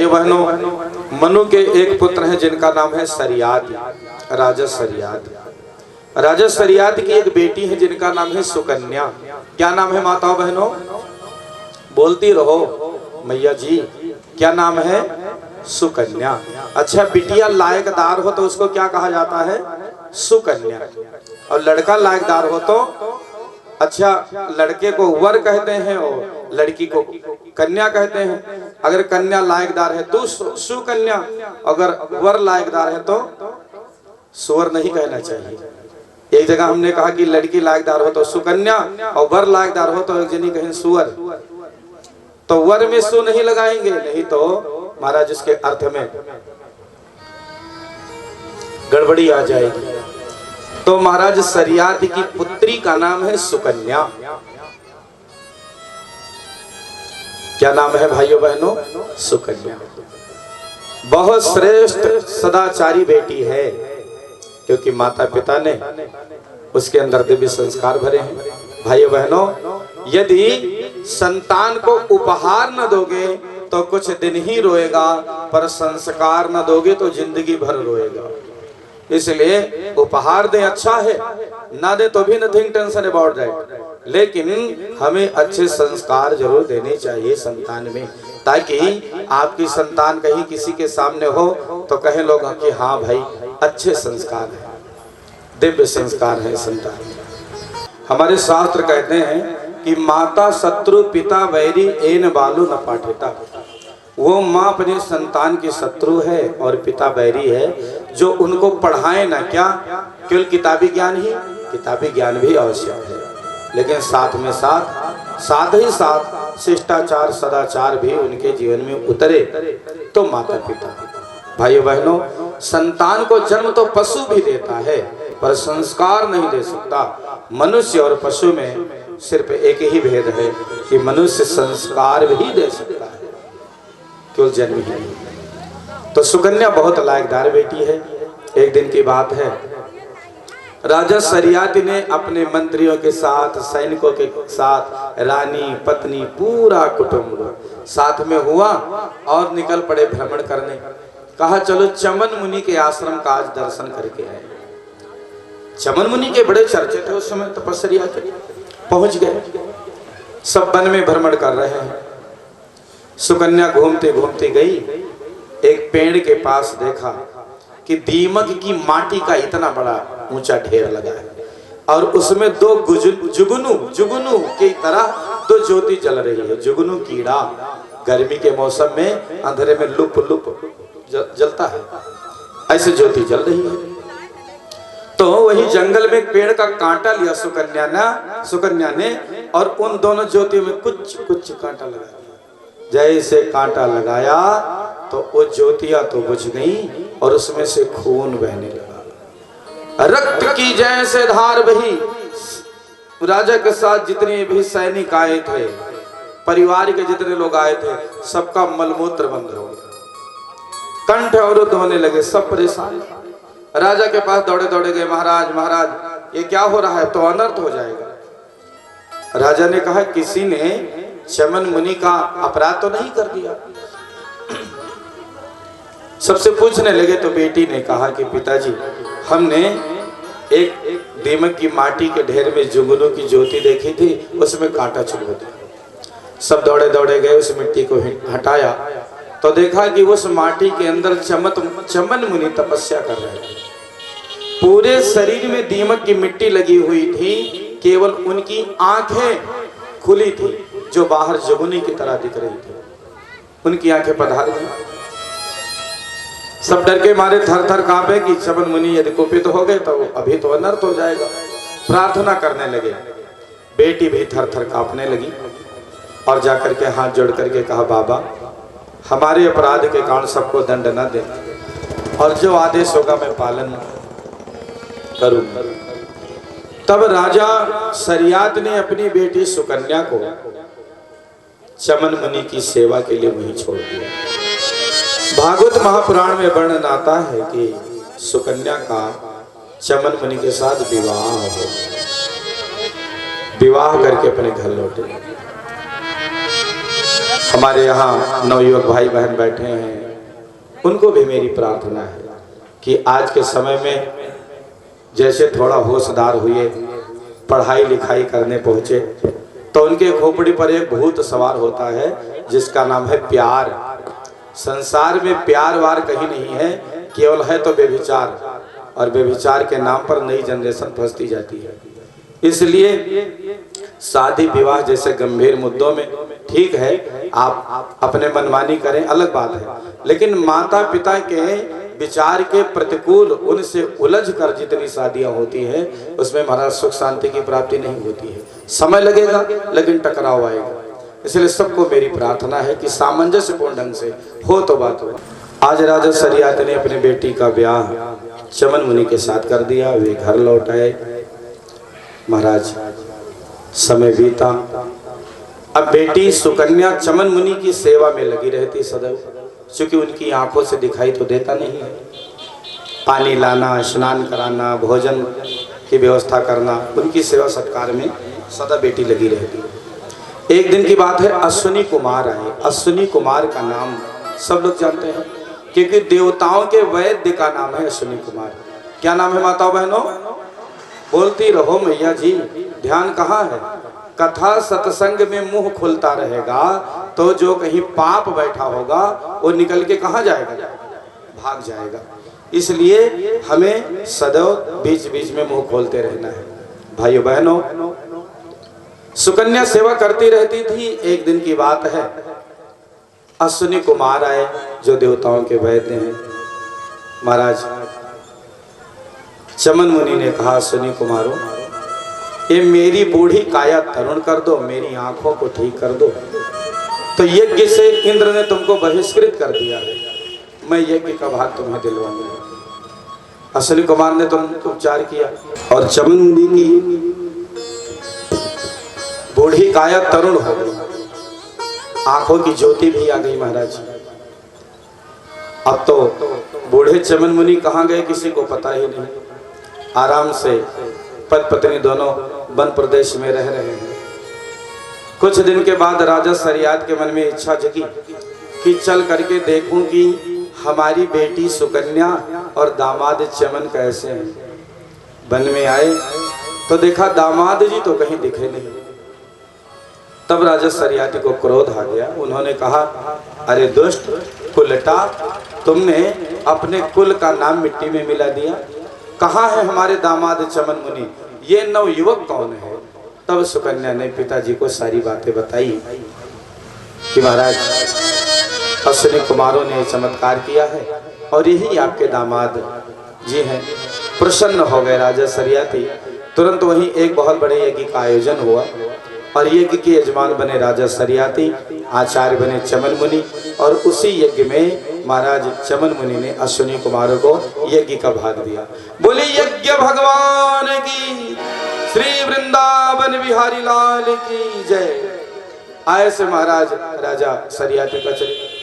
भाइयों बहनों, मनु के एक पुत्र हैं जिनका नाम है सरियात, राजा सरियात। राजा सरियात की एक बेटी है जिनका नाम है सुकन्या। क्या नाम है माताओं बहनों? बोलती रहो मैया जी, क्या नाम है? सुकन्या। अच्छा, बिटिया लायकदार हो तो उसको क्या कहा जाता है? सुकन्या। और लड़का लायकदार हो तो, अच्छा, लड़के को वर कहते हैं और लड़की को कन्या कहते हैं। अगर कन्या लायकदार है तो सुकन्या, अगर वर लायकदार है तो सुवर नहीं कहना चाहिए। एक जगह हमने कहा कि लड़की लायकदार हो तो सुकन्या और वर लायकदार हो तो एक जनी कहें सुवर, तो वर में सु नहीं लगाएंगे, नहीं तो महाराज इसके अर्थ में गड़बड़ी आ जाएगी। तो महाराज सरियात की पुत्री का नाम है सुकन्या। क्या नाम है भाइयों बहनों? सुकन्या। बहुत श्रेष्ठ सदाचारी बेटी है, क्योंकि माता पिता ने उसके अंदर दिव्य संस्कार भरे हैं। भाइयों बहनों, यदि संतान को उपहार न दोगे तो कुछ दिन ही रोएगा, पर संस्कार न दोगे तो जिंदगी भर रोएगा। इसलिए उपहार दे अच्छा है, ना दे तो भी नथिंग टेंशन अबाउट दैट, लेकिन हमें अच्छे संस्कार जरूर देने चाहिए संतान में, ताकि आपकी संतान कहीं किसी के सामने हो तो कहे लोग कि हाँ भाई अच्छे संस्कार है, दिव्य संस्कार है संतान। हमारे शास्त्र कहते हैं कि माता शत्रु पिता वैरी एन बालू न पाठिता। वो माँ अपने संतान की शत्रु है और पिता बैरी है, जो उनको पढ़ाए ना, क्या केवल किताबी ज्ञान ही, किताबी ज्ञान भी आवश्यक है, लेकिन साथ में साथ ही साथ शिष्टाचार सदाचार भी उनके जीवन में उतरे तो माता पिता। भाइयों बहनों, संतान को जन्म तो पशु भी देता है पर संस्कार नहीं दे सकता। मनुष्य और पशु में सिर्फ एक ही भेद है कि मनुष्य संस्कार भी दे सकता है, केवल जन्म ही नहीं। तो सुकन्या बहुत लायकदार बेटी है। एक दिन की बात है, राजा सरियात ने अपने मंत्रियों के साथ, सैनिकों के साथ, रानी पत्नी पूरा कुटुंब साथ में हुआ और निकल पड़े भ्रमण करने। कहा चलो चमन मुनि के आश्रम का आज दर्शन करके आए। चमन मुनि के बड़े चर्चे थे उस समय, तपस्या के। पहुंच गए, सब वन में भ्रमण कर रहे हैं। सुकन्या घूमते घूमते गई, एक पेड़ के पास देखा कि दीमक की माटी का इतना बड़ा ऊंचा ढेर लगा है और उसमें दो जुगनू की तरह दो ज्योति जल रही है। जुगनू कीड़ा गर्मी के मौसम में अंधेरे में लुप लुप जलता है, ऐसे ज्योति जल रही है। तो वही जंगल में पेड़ का कांटा लिया सुकन्या ने और उन दोनों ज्योतियों में कुछ कुछ कांटा लगा दिया। जैसे कांटा लगाया तो वो ज्योतियां तो बुझ गई और उसमें से खून बहने लगा, रक्त की जैसे धार बही। राजा के साथ जितने भी सैनिक आए थे, परिवार के जितने लोग आए थे, सबका मलमूत्र बंद हो गया, कंठ अवरुद्ध होने लगे, सब परेशान। राजा के पास दौड़े दौड़े गए, महाराज महाराज ये क्या हो रहा है, तो अनर्थ हो जाएगा। राजा ने कहा किसी ने चमन मुनि का अपराध तो नहीं कर दिया। सबसे पूछने लगे तो बेटी ने कहा कि पिताजी, हमने एक दीमक की माटी के ढेर में जुगनू की ज्योति देखी थी, उसमें कांटा चुभ दिया। सब दौड़े दौड़े गए, उस मिट्टी को हटाया तो देखा कि उस माटी के अंदर चमन मुनि तपस्या कर रहे थे। पूरे शरीर में दीमक की मिट्टी लगी हुई थी, केवल उनकी आंखें खुली थी जो बाहर जुगनी की तरह दिख रही थी। उनकी आंखें पधार गई। सब डर के मारे थर थर कांपे कि चमन मुनि यदि कुपित हो गए तो अभी तो अनर्थ हो जाएगा। प्रार्थना करने लगे। बेटी भी थर थर कांपने लगी और जाकर के हाथ जोड़ करके कहा, बाबा हमारे अपराध के कारण सबको दंड न दे और जो आदेश होगा मैं पालन करूंगा। तब राजा सरियात ने अपनी बेटी सुकन्या को चमन मुनि की सेवा के लिए वहीं छोड़ दिया। भागवत महापुराण में वर्णन आता है कि सुकन्या का चमन मुनि के साथ विवाह हो, विवाह करके अपने घर लौटे। हमारे यहाँ नवयुवक भाई बहन बैठे हैं, उनको भी मेरी प्रार्थना है कि आज के समय में जैसे थोड़ा होशदार हुए, पढ़ाई लिखाई करने पहुँचे, तो उनके खोपड़ी पर एक भूत सवार होता है जिसका नाम है प्यार। संसार में प्यार वार कहीं नहीं है, केवल है तो व्यभिचार, और व्यभिचार के नाम पर नई जनरेशन फंसती जाती है। इसलिए शादी विवाह जैसे गंभीर मुद्दों में ठीक है आप अपने मनमानी करें, अलग बात है, लेकिन माता पिता के विचार के प्रतिकूल उनसे उलझ कर जितनी शादियां होती है उसमें महाराज सुख शांति की प्राप्ति नहीं होती है। समय लगेगा लेकिन टकराव आएगा। इसलिए सबको मेरी प्रार्थना है कि सामंजस्यपूर्ण ढंग से हो तो बात हो। आज राजा सरियात ने अपनी बेटी का ब्याह चमन मुनि के साथ कर दिया, वे घर लौट आए। महाराज समय बीता, अब बेटी सुकन्या चमन मुनि की सेवा में लगी रहती सदैव, क्योंकि उनकी आंखों से दिखाई तो देता नहीं है। पानी लाना, स्नान कराना, भोजन की व्यवस्था करना, उनकी सेवा सत्कार में सदा बेटी लगी रहती। एक दिन की बात है, अश्विनी कुमार आए। अश्विनी कुमार का नाम सब लोग जानते हैं क्योंकि देवताओं के वैद्य का नाम है अश्विनी कुमार। क्या नाम है माताओं बहनों? बोलती रहो मैया जी, ध्यान कहाँ है? कथा सत्संग में मुंह खुलता रहेगा तो जो कहीं पाप बैठा होगा वो निकल के कहाँ जाएगा? भाग जाएगा। इसलिए हमें सदैव बीच बीच में मुंह खोलते रहना है। भाइयों बहनों, सुकन्या सेवा करती रहती थी। एक दिन की बात है, अश्विनी कुमार आए जो देवताओं के वैद्य हैं। महाराज चमन मुनि ने कहा, अश्विनी कुमारों, ये मेरी बूढ़ी काया तरुण कर दो, मेरी आंखों को ठीक कर दो। तो यज्ञ से इंद्र ने तुमको बहिष्कृत कर दिया है, मैं यज्ञ का भाग तुम्हें दिलवाऊंगा। अश्विनी कुमार ने तुम उपचार किया और चमन मुनि की बूढ़ी काया तरुण हो गई, आंखों की ज्योति भी आ गई। महाराज अब तो बूढ़े चमन मुनि कहाँ गए किसी को पता ही नहीं। आराम से पति पत्नी दोनों वन प्रदेश में रह रहे हैं। कुछ दिन के बाद राजा सरियात के मन में इच्छा जगी कि चल करके देखूं कि हमारी बेटी सुकन्या और दामाद चमन कैसे हैं। वन में आए तो देखा दामाद जी तो कहीं दिखे नहीं। तब राजा सरियाती को क्रोध आ गया। उन्होंने कहा, अरे दुष्ट कुलटा, तुमने अपने कुल का नाम मिट्टी में मिला दिया। कहाँ है हमारे दामाद चमन मुनि? ये नवयुवक कौन है? तब सुकन्या ने पिताजी को सारी बातें बताई कि महाराज अश्विनी कुमारों ने चमत्कार किया है और यही आपके दामाद जी हैं। प्रसन्न हो गए राजा सरियाती। तुरंत वहीं एक बहुत बड़े यज्ञ का आयोजन हुआ और यज्ञ के यजमान बने राजा सरियाती, आचार्य बने चमन मुनि। और उसी यज्ञ में महाराज चमन मुनि ने अश्विनी कुमारों को यज्ञ का भाग दिया। बोले यज्ञ भगवान की, श्री वृंदावन बिहारी लाल की जय। आए से महाराज राजा सरियाती का चरित्र